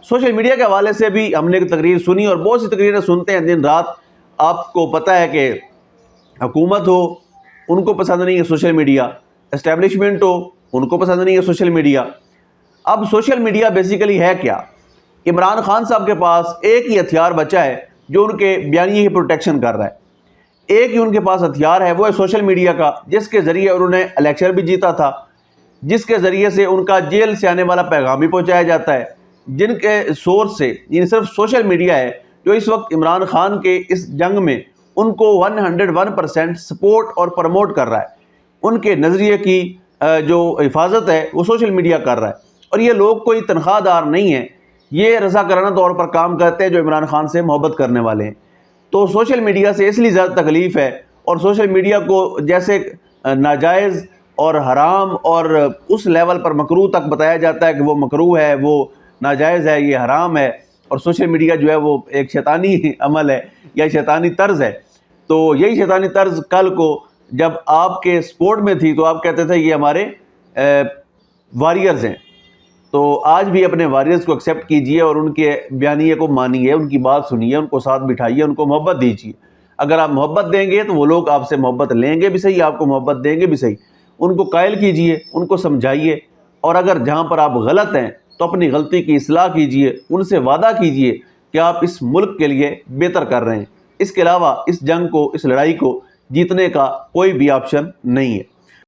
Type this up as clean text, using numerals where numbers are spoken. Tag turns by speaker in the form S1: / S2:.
S1: Social media کے حوالے سے بھی ہم نے ایک تقریر سنی اور بہت سی تقریریں سنتے ہیں دن رات. آپ کو پتہ ہے کہ حکومت ہو ان کو پسند نہیں ہے سوشل میڈیا, اسٹیبلشمنٹ ہو ان کو پسند نہیں ہے سوشل میڈیا. اب سوشل میڈیا بیسیکلی ہے کیا؟ عمران خان صاحب کے پاس ایک ہی ہتھیار بچا ہے جو ان کے بیانیے کی پروٹیکشن کر رہا ہے. ایک ہی ان کے پاس ہتھیار ہے, وہ ہے سوشل میڈیا کا, جس کے ذریعے انہوں نے الیکشن بھی جیتا تھا, جس کے ذریعے سے ان کا جیل سے آنے والا پیغام بھی پہنچایا جاتا ہے, جن کے سورس سے یہ صرف سوشل میڈیا ہے جو اس وقت عمران خان کے اس جنگ میں ان کو 101% سپورٹ اور پروموٹ کر رہا ہے. ان کے نظریے کی جو حفاظت ہے وہ سوشل میڈیا کر رہا ہے. اور یہ لوگ کوئی تنخواہ دار نہیں ہیں, یہ رضاکارانہ طور پر کام کرتے ہیں جو عمران خان سے محبت کرنے والے ہیں. تو سوشل میڈیا سے اس لیے زیادہ تکلیف ہے, اور سوشل میڈیا کو جیسے ناجائز اور حرام اور اس لیول پر مکروہ تک بتایا جاتا ہے کہ وہ مکروہ ہے, وہ ناجائز ہے, یہ حرام ہے, اور سوشل میڈیا جو ہے وہ ایک شیطانی عمل ہے یا شیطانی طرز ہے. تو یہی شیطانی طرز کل کو جب آپ کے سپورٹ میں تھی تو آپ کہتے تھے یہ ہمارے واریئرز ہیں. تو آج بھی اپنے واریئرز کو ایکسیپٹ کیجئے اور ان کے بیانیے کو مانیے, ان کی بات سنیے, ان کو ساتھ بٹھائیے, ان کو محبت دیجیے. اگر آپ محبت دیں گے تو وہ لوگ آپ سے محبت لیں گے بھی صحیح, آپ کو محبت دیں گے بھی صحیح. ان کو قائل کیجئے, ان کو سمجھائیے, اور اگر جہاں پر آپ غلط ہیں تو اپنی غلطی کی اصلاح کیجئے, ان سے وعدہ کیجئے کہ آپ اس ملک کے لیے بہتر کر رہے ہیں. اس کے علاوہ اس جنگ کو, اس لڑائی کو جیتنے کا کوئی بھی آپشن نہیں ہے.